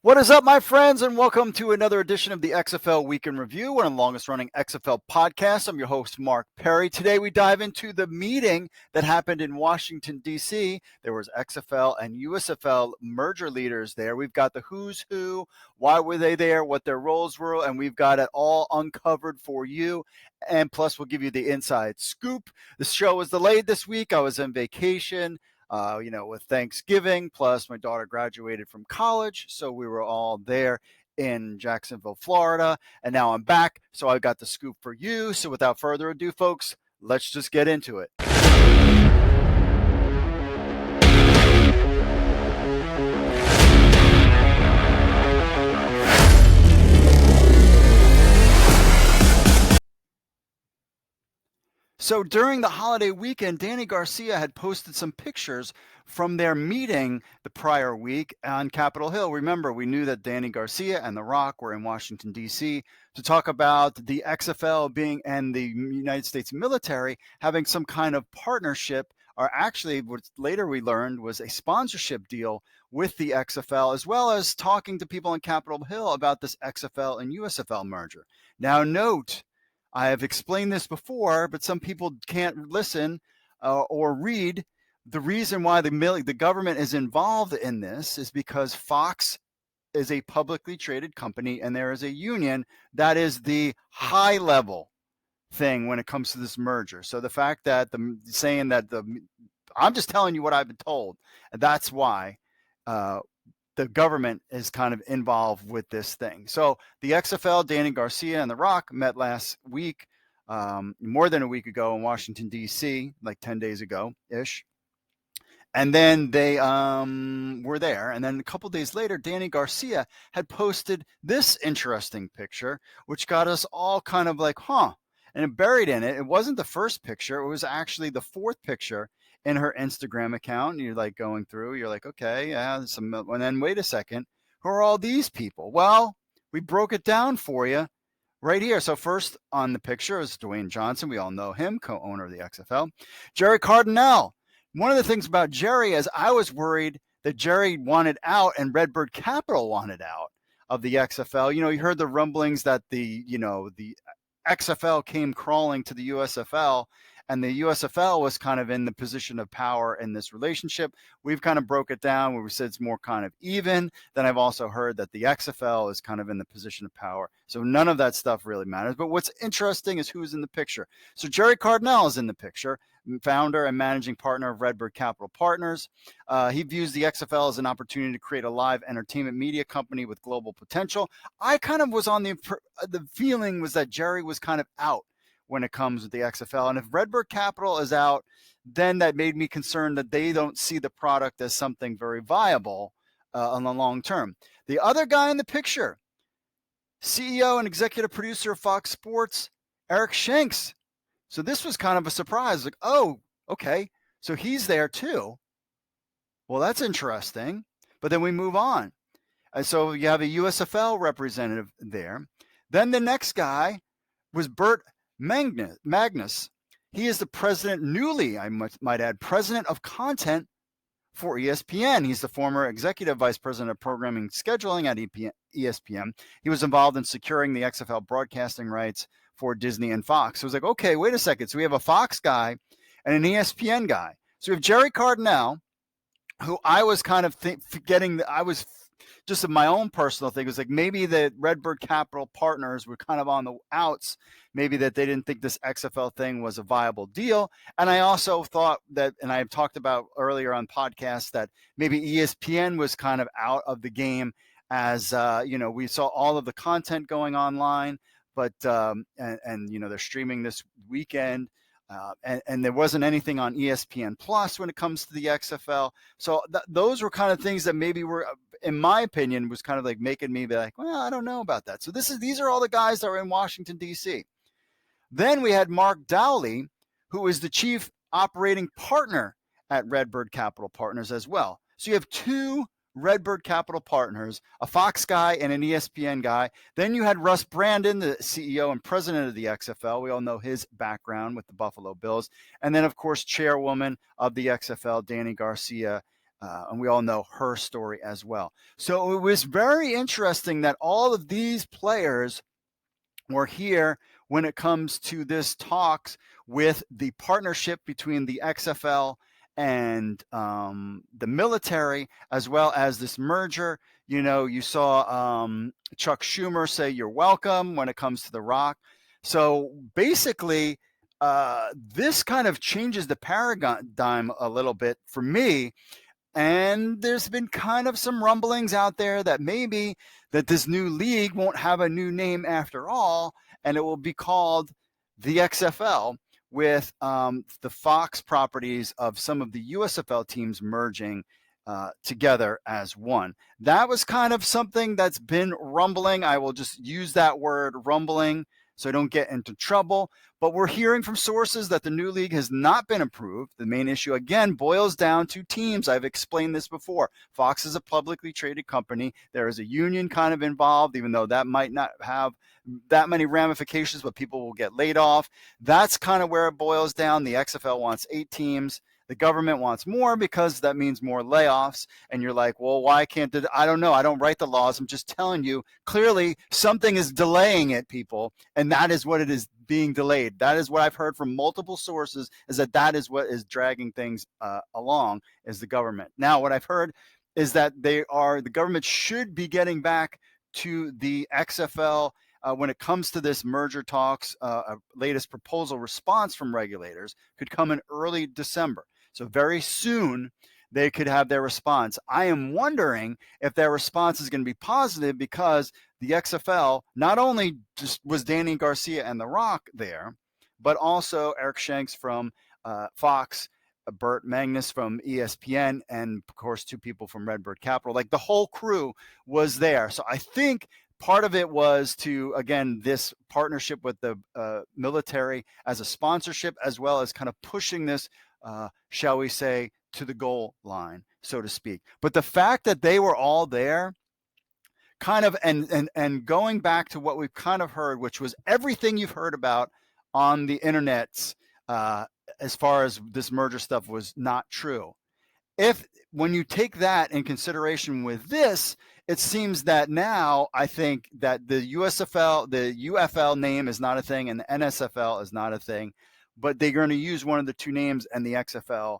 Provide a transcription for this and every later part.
What is up, my friends, and welcome to another edition of the XFL Week In Review, one of the longest-running XFL podcasts. I'm your host, Mark Perry. Today, we dive into the meeting that happened in Washington, D.C. There was XFL and USFL merger leaders there. We've got the who's who, why were they there, what their roles were, and we've got it all uncovered for you. And plus, we'll give you the inside scoop. The show was delayed this week. I was on vacation. With Thanksgiving, plus my daughter graduated from college. So we were all there in Jacksonville, Florida. And now I'm back. So I got the scoop for you. So without further ado, folks, let's just get into it. So during the holiday weekend, Danny Garcia had posted some pictures from their meeting the prior week on Capitol Hill. Remember, we knew that Danny Garcia and The Rock were in Washington, D.C. to talk about the XFL being and the United States military having some kind of partnership, or actually what later we learned was a sponsorship deal with the XFL, as well as talking to people on Capitol Hill about this XFL and USFL merger. Now note, I have explained this before, but some people can't listen or read. The reason why the government is involved in this is because Fox is a publicly traded company and there is a union. That is the high level thing when it comes to this merger. So the fact that I'm just telling you what I've been told. And that's why the government is kind of involved with this thing. So the XFL, Danny Garcia and The Rock met last week, more than a week ago in Washington, D.C., like 10 days ago-ish. And then they were there. And then a couple days later, Danny Garcia had posted this interesting picture, which got us all kind of like, huh. And buried in it, it wasn't the first picture. It was actually the fourth picture in her Instagram account. And you're like going through, you're like, okay, yeah, and then wait a second, who are all these people? Well, we broke it down for you right here. So first on the picture is Dwayne Johnson. We all know him, co-owner of the XFL. Jerry Cardinale. One of the things about Jerry is I was worried that Jerry wanted out and Redbird Capital wanted out of the XFL. You heard the rumblings that the XFL came crawling to the USFL, and the USFL was kind of in the position of power in this relationship. We've kind of broke it down where we said it's more kind of even. Then I've also heard that the XFL is kind of in the position of power. So none of that stuff really matters. But what's interesting is who's in the picture. So Jerry Cardinale is in the picture, founder and managing partner of Redbird Capital Partners. He views the XFL as an opportunity to create a live entertainment media company with global potential. I kind of was on the feeling was that Jerry was kind of out when it comes with the XFL. And if Redbird Capital is out, then that made me concerned that they don't see the product as something very viable on the long term. The other guy in the picture, CEO and executive producer of Fox Sports, Eric Shanks. So this was kind of a surprise. Like, oh, okay. So he's there too. Well, that's interesting. But then we move on. And so you have a USFL representative there. Then the next guy was Bert Magnus. He is the president, newly, I might add, president of content for ESPN. He's the former executive vice president of programming scheduling at ESPN. He was involved in securing the XFL broadcasting rights for Disney and Fox. So it was like, okay, wait a second. So we have a Fox guy and an ESPN guy. So we have Jerry Cardinale, who I was kind of I was just in my own personal thing, it was like maybe the Redbird Capital Partners were kind of on the outs, maybe that they didn't think this XFL thing was a viable deal. And I also thought that, and I've talked about earlier on podcasts, that maybe ESPN was kind of out of the game as, we saw all of the content going online, but, they're streaming this weekend. And there wasn't anything on ESPN Plus when it comes to the XFL. So those were kind of things that maybe were, in my opinion, was kind of like making me be like, well, I don't know about that. So these are all the guys that are in Washington, D.C. Then we had Mark Dowley, who is the chief operating partner at Redbird Capital Partners as well. So you have two Redbird Capital Partners, a Fox guy and an ESPN guy. Then you had Russ Brandon, the CEO and president of the XFL. We all know his background with the Buffalo Bills. And then, of course, chairwoman of the XFL, Danny Garcia, And we all know her story as well. So it was very interesting that all of these players were here when it comes to this talks with the partnership between the XFL and the military, as well as this merger. You saw Chuck Schumer say you're welcome when it comes to The Rock. So basically, this kind of changes the paradigm a little bit for me. And there's been kind of some rumblings out there that maybe that this new league won't have a new name after all, and it will be called the XFL, with the Fox properties of some of the USFL teams merging together as one. That was kind of something that's been rumbling. I will just use that word, rumbling, so I don't get into trouble. But we're hearing from sources that the new league has not been approved. The main issue, again, boils down to teams. I've explained this before. Fox is a publicly traded company. There is a union kind of involved, even though that might not have that many ramifications, but people will get laid off. That's kind of where it boils down. The XFL wants 8 teams. The government wants more because that means more layoffs. And you're like, well, why can't I don't know. I don't write the laws. I'm just telling you, clearly something is delaying it, people. And that is what it is being delayed. That is what I've heard from multiple sources, is that is what is dragging things along, is the government. Now, what I've heard is that the government should be getting back to the XFL when it comes to this merger talks. A latest proposal response from regulators could come in early December. So very soon they could have their response. I am wondering if their response is going to be positive, because the XFL, not only just was Danny Garcia and The Rock there, but also Eric Shanks from Fox, Burt Magnus from ESPN, and of course 2 people from Redbird Capital. Like, the whole crew was there. So I think part of it was to, again, this partnership with the military as a sponsorship, as well as kind of pushing this, shall we say, to the goal line, so to speak. But the fact that they were all there, kind of, and going back to what we've kind of heard, which was everything you've heard about on the internets, as far as this merger stuff, was not true. When you take that in consideration with this, it seems that now I think that the UFL name is not a thing, and the NSFL is not a thing, but they're going to use one of the 2 names, and the XFL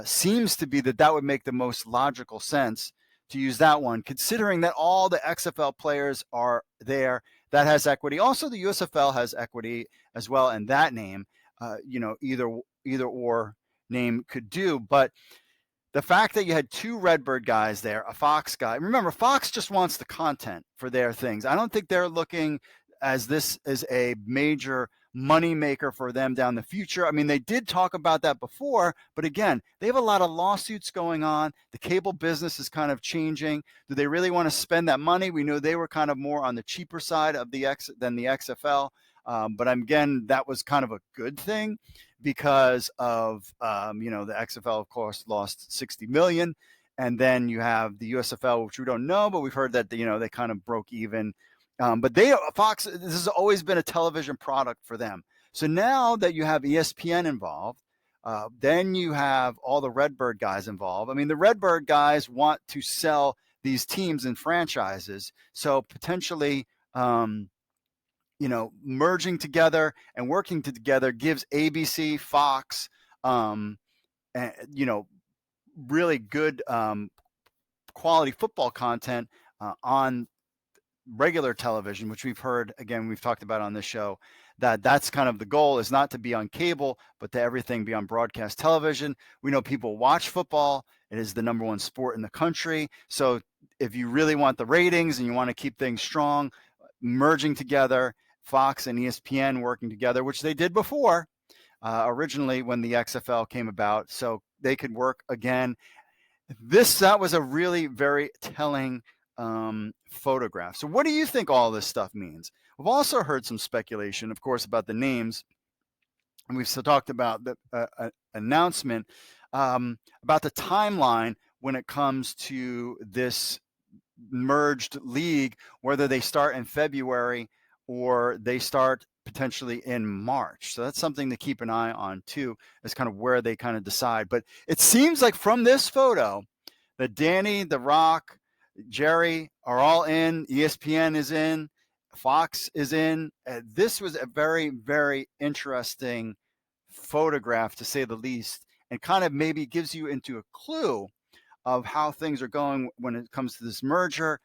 seems to be that would make the most logical sense to use that one, considering that all the XFL players are there. That has equity. Also, the USFL has equity as well, and that name, either or name could do. But the fact that you had 2 Redbird guys there, a Fox guy. Remember, Fox just wants the content for their things. I don't think they're looking as this is a major moneymaker for them down the future. I mean, they did talk about that before, but again, they have a lot of lawsuits going on. The cable business is kind of changing. Do they really want to spend that money? We know they were kind of more on the cheaper side of than the XFL. But again, that was kind of a good thing, because of the XFL, of course, lost 60 million, and then you have the USFL, which we don't know, but we've heard that they kind of broke even. But Fox, this has always been a television product for them. So now that you have ESPN involved, then you have all the Redbird guys involved. I mean, the Redbird guys want to sell these teams and franchises, so potentially, merging together and working together gives ABC, Fox, really good quality football content on regular television, which we've heard, again, we've talked about on this show, that's kind of the goal, is not to be on cable, but to everything be on broadcast television. We know people watch football. It is the number 1 sport in the country. So if you really want the ratings and you want to keep things strong, merging together, Fox and ESPN working together, which they did before, originally when the XFL came about, so they could work again. That was a really very telling photograph. So what do you think all this stuff means? We've also heard some speculation, of course, about the names, and we've talked about the announcement, about the timeline when it comes to this merged league, whether they start in February or they start potentially in March. So that's something to keep an eye on too, as kind of where they kind of decide. But it seems like from this photo that Danny, The Rock, Jerry are all in. ESPN is in. Fox is in. This was a very, very interesting photograph, to say the least, and kind of maybe gives you into a clue of how things are going when it comes to this merger.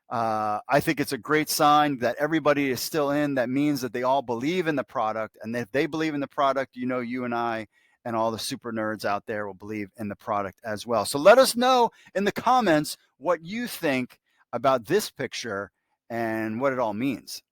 I think it's a great sign that everybody is still in. That means that they all believe in the product. And if they believe in the product, you and I and all the super nerds out there will believe in the product as well. So let us know in the comments what you think about this picture and what it all means.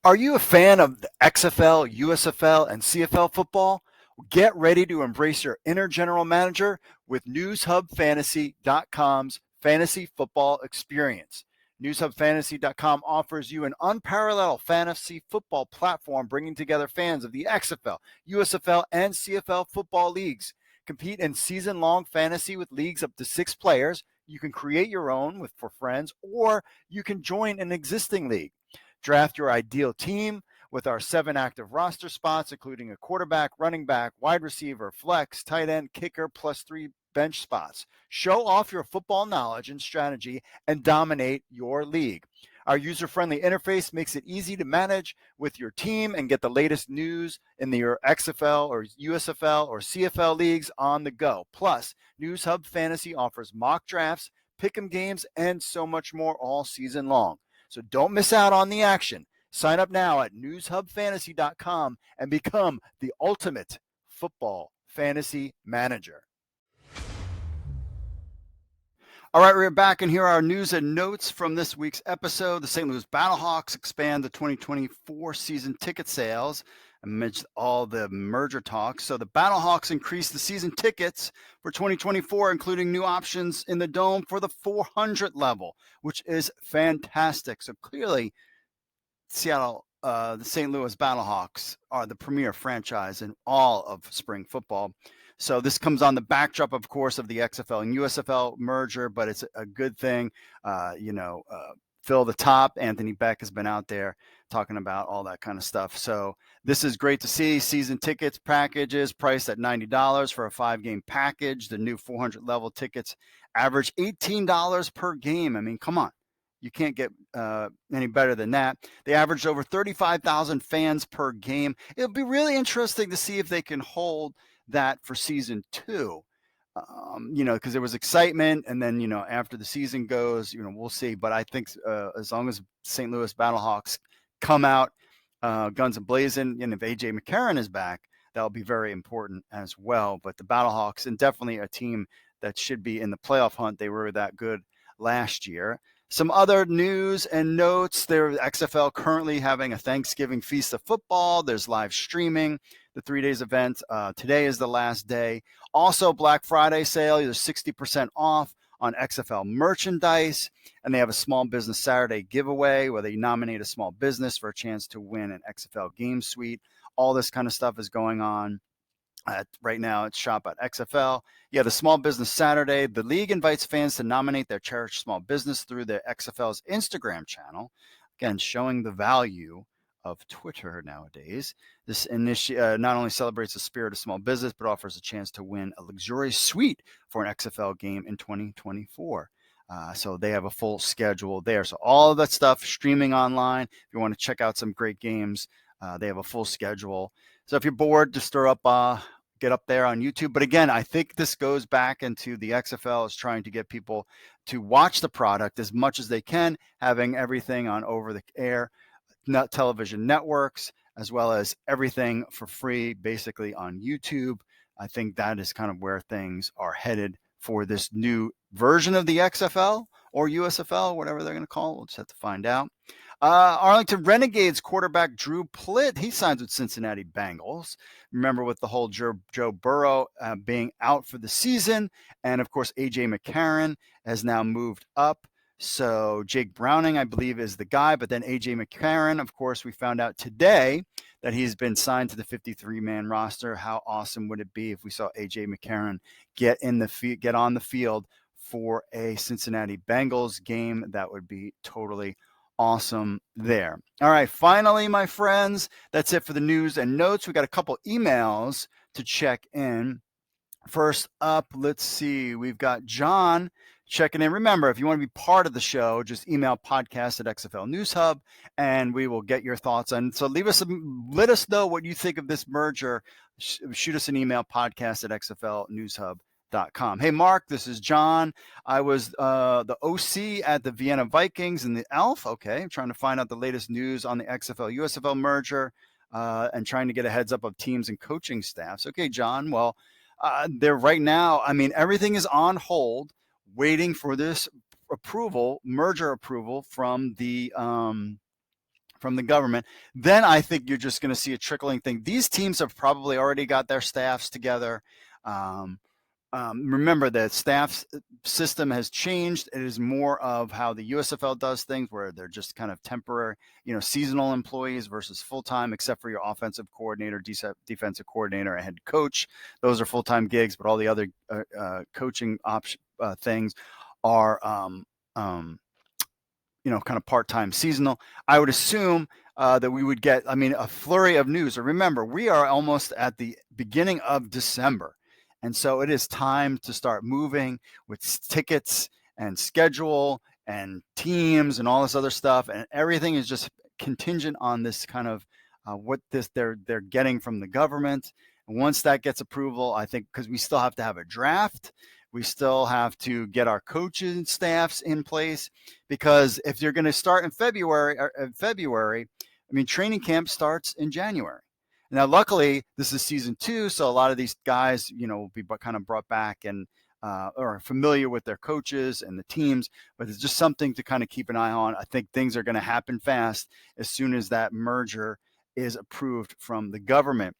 Are you a fan of the XFL, USFL, and CFL football? Get ready to embrace your inner general manager with NewsHubFantasy.com's fantasy football experience. NewsHubFantasy.com offers you an unparalleled fantasy football platform bringing together fans of the XFL, USFL, and CFL football leagues. Compete in season-long fantasy with leagues up to 6 players. You can create your own for friends, or you can join an existing league. Draft your ideal team with our 7 active roster spots, including a quarterback, running back, wide receiver, flex, tight end, kicker, plus 3 bench spots. Show off your football knowledge and strategy and dominate your league. Our user-friendly interface makes it easy to manage with your team and get the latest news in your XFL or USFL or CFL leagues on the go. Plus, News Hub Fantasy offers mock drafts, pick'em games, and so much more all season long. So don't miss out on the action. Sign up now at newshubfantasy.com and become the ultimate football fantasy manager. All right, we're back, and here are our news and notes from this week's episode. The St. Louis Battlehawks expand the 2024 season ticket sales amidst all the merger talks. So the Battlehawks increased the season tickets for 2024, including new options in the Dome for the 400 level, which is fantastic. So clearly, the St. Louis Battlehawks are the premier franchise in all of spring football. So this comes on the backdrop, of course, of the XFL and USFL merger, but it's a good thing. Phil the Top, Anthony Beck has been out there talking about all that kind of stuff. So this is great to see. Season tickets packages priced at $90 for a 5-game package. The new 400 level tickets average $18 per game. I mean, come on. You can't get any better than that. They averaged over 35,000 fans per game. It'll be really interesting to see if they can hold that for season 2. Because there was excitement, and then, after the season goes, we'll see. But I think as long as St. Louis Battlehawks come out guns and blazing, and if AJ McCarron is back, that'll be very important as well. But the Battlehawks, and definitely a team that should be in the playoff hunt. They were that good last year. Some other news and notes. There, XFL currently having a Thanksgiving Feast of Football. There's live streaming. The 3 days event. Today is the last day. Also, Black Friday sale. There's 60% off on XFL merchandise. And they have a Small Business Saturday giveaway where they nominate a small business for a chance to win an XFL game suite. All this kind of stuff is going on. Right now, it's Shop at XFL. Yeah, the Small Business Saturday. The league invites fans to nominate their cherished small business through the XFL's Instagram channel. Again, showing the value of Twitter nowadays. This initiative not only celebrates the spirit of small business, but offers a chance to win a luxurious suite for an XFL game in 2024. So they have a full schedule there. So all of that stuff streaming online. If you want to check out some great games, they have a full schedule. So if you're bored, just get up there on YouTube. But again, I think this goes back into the XFL is trying to get people to watch the product as much as they can, having everything on over-the-air television networks, as well as everything for free, basically on YouTube. I think that is kind of where things are headed for this new version of the XFL or USFL, whatever they're going to call it. We'll just have to find out. Arlington Renegades quarterback Drew Plitt, he signs with Cincinnati Bengals. Remember, with the whole Joe Burrow being out for the season, and of course AJ McCarron has now moved up. So Jake Browning, I believe, is the guy, but then AJ McCarron, of course, we found out today that he's been signed to the 53-man roster. How awesome would it be if we saw AJ McCarron get on the field for a Cincinnati Bengals game? That would be totally awesome there. All right, finally, my friends, that's it for the news and notes. We got a couple emails to check in. First up, let's see. We've got John checking in. Remember, if you want to be part of the show, just email podcast at XFL News Hub, and we will get your thoughts. And so let us know what you think of this merger. Shoot us an email, podcast at XFLNewsHub.com. Hey, Mark, this is John. I was the OC at the Vienna Vikings and the Elf. Okay, I'm trying to find out the latest news on the XFL-USFL merger and trying to get a heads up of teams and coaching staffs. Okay, John, well, they're right now, I mean, everything is on hold, waiting for this merger approval from the government. Then I think you're just going to see a trickling thing. These teams have probably already got their staffs together. Um, Remember, the staff system has changed. It is more of how the USFL does things, where they're just kind of temporary, seasonal employees versus full-time, except for your offensive coordinator, defensive coordinator, and head coach. Those are full-time gigs, but all the other coaching things are kind of part-time seasonal. I would assume that we would get, a flurry of news. Remember, we are almost at the beginning of December. And so it is time to start moving with tickets and schedule and teams and all this other stuff. And everything is just contingent on this kind of what they're getting from the government. And once that gets approval, I think, because we still have to have a draft, we still have to get our coaching staffs in place, because if you're going to start in February, training camp starts in January. Now, luckily, this is season 2, so a lot of these guys, will be kind of brought back and or familiar with their coaches and the teams, but it's just something to kind of keep an eye on. I think things are going to happen fast as soon as that merger is approved from the government.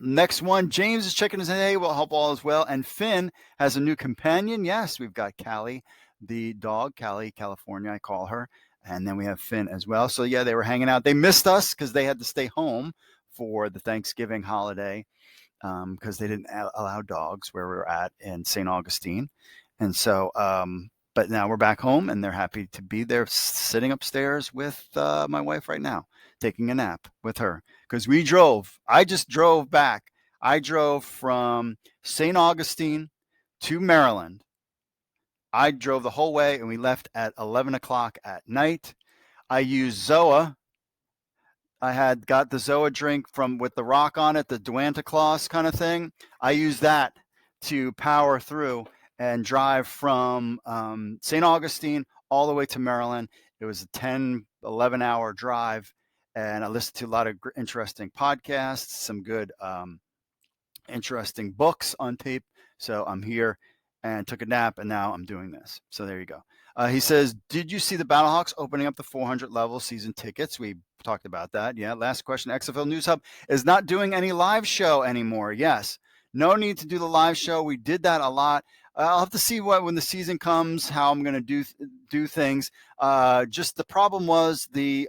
Next one, James is checking his head. Hey, well, hope all is well. And Finn has a new companion. Yes, we've got Callie, the dog, Callie, California, I call her. And then we have Finn as well. So, yeah, they were hanging out. They missed us because they had to stay home for the Thanksgiving holiday because they didn't allow dogs where we were at in St. Augustine. And so, but now we're back home, and they're happy to be there sitting upstairs with my wife right now, taking a nap with her. Because I just drove back. I drove from St. Augustine to Maryland. I drove the whole way, and we left at 11 o'clock at night. I used Zoa. I had got the Zoa drink with the rock on it, the Duanta Claus kind of thing. I used that to power through and drive from St. Augustine all the way to Maryland. It was a 10, 11-hour drive, and I listened to a lot of interesting podcasts, some good interesting books on tape. So I'm here and took a nap, and now I'm doing this. So there you go. He says, did you see the Battlehawks opening up the 400 level season tickets? We talked about that. Yeah. Last question. XFL News Hub is not doing any live show anymore. Yes. No need to do the live show. We did that a lot. I'll have to see when the season comes, how I'm going to do things. Just the problem was the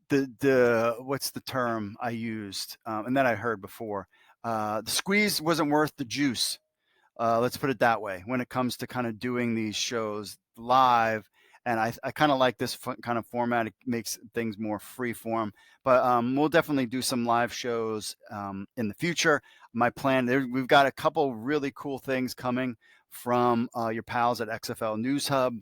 what's the term I used, and that I heard before. The squeeze wasn't worth the juice. Let's put it that way. When it comes to kind of doing these shows live, and I kind of like this kind of format. It makes things more free form. But we'll definitely do some live shows in the future. My plan, we've got a couple really cool things coming from your pals at XFL News Hub.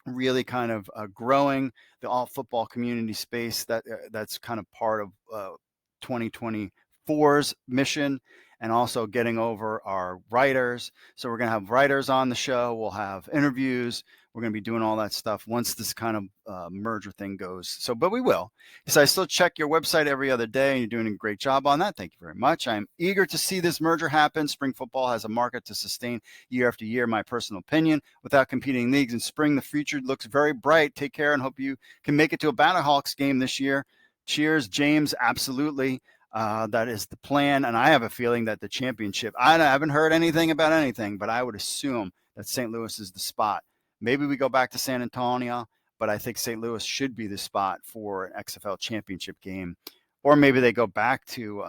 Really kind of growing the all football community space that's kind of part of 2024's mission, and also getting over our writers. So we're going to have writers on the show. We'll have interviews. We're going to be doing all that stuff once this kind of merger thing goes. So, but we will. So I still check your website every other day, and you're doing a great job on that. Thank you very much. I'm eager to see this merger happen. Spring football has a market to sustain year after year, my personal opinion. Without competing leagues in spring, the future looks very bright. Take care, and hope you can make it to a Battlehawks game this year. Cheers, James. Absolutely. That is the plan. And I have a feeling that the championship, I haven't heard anything about anything, but I would assume that St. Louis is the spot. Maybe we go back to San Antonio, but I think St. Louis should be the spot for an XFL championship game. Or maybe they go back to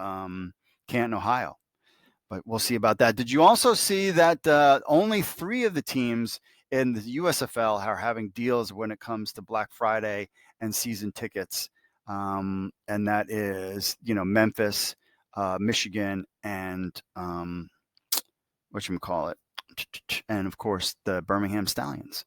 Canton, Ohio. But we'll see about that. Did you also see that only 3 of the teams in the USFL are having deals when it comes to Black Friday and season tickets? And that is, Memphis, Michigan, and whatchamacallit, and of course the Birmingham Stallions.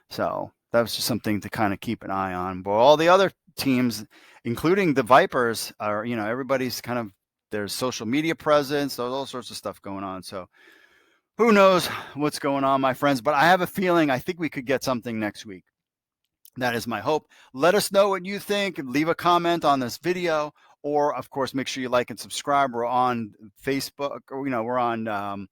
So that was just something to kind of keep an eye on. But all the other teams, including the Vipers, are, everybody's kind of, there's social media presence, there's all sorts of stuff going on. So who knows what's going on, my friends, but I have a feeling, I think we could get something next week. That is my hope. Let us know what you think. Leave a comment on this video, or of course, make sure you like and subscribe. We're on Facebook, we're on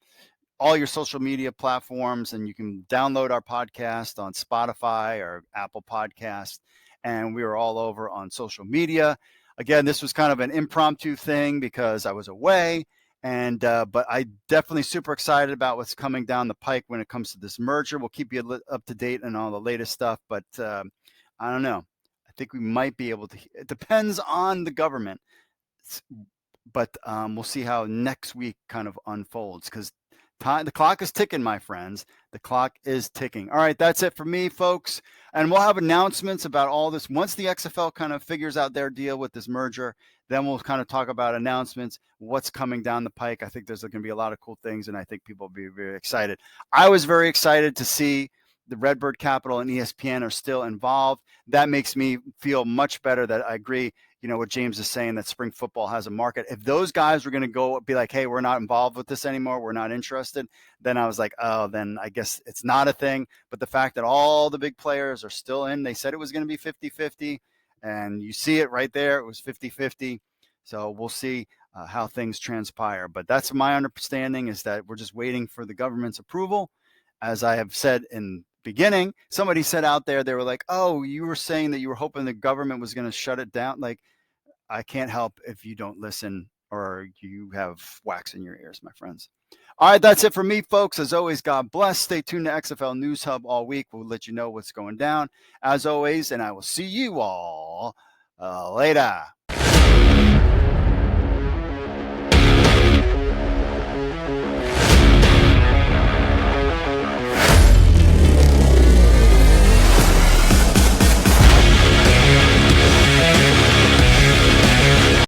all your social media platforms, and you can download our podcast on Spotify or Apple Podcast. And we are all over on social media. Again, this was kind of an impromptu thing because I was away. And but I definitely super excited about what's coming down the pike when it comes to this merger. We'll keep you up to date on all the latest stuff, but I don't know. I think we might be able to. It depends on the government, but we'll see how next week kind of unfolds, because the clock is ticking, my friends. The clock is ticking. All right, that's it for me, folks. And we'll have announcements about all this once the XFL kind of figures out their deal with this merger. Then we'll kind of talk about announcements, what's coming down the pike. I think there's going to be a lot of cool things, and I think people will be very excited. I was very excited to see the Redbird Capital and ESPN are still involved. That makes me feel much better that I agree, what James is saying, that spring football has a market. If those guys were going to go be like, hey, we're not involved with this anymore, we're not interested, then I was like, oh, then I guess it's not a thing. But the fact that all the big players are still in, they said it was going to be 50-50, and you see it right there, it was 50-50. So we'll see how things transpire. But that's my understanding, is that we're just waiting for the government's approval. As I have said in beginning, somebody said out there, they were like, oh, you were saying that you were hoping the government was going to shut it down. Like, I can't help if you don't listen or you have wax in your ears, my friends. All right, that's it for me, folks. As always, God bless. Stay tuned to XFL News Hub all week. We'll let you know what's going down, as always, and I will see you all later.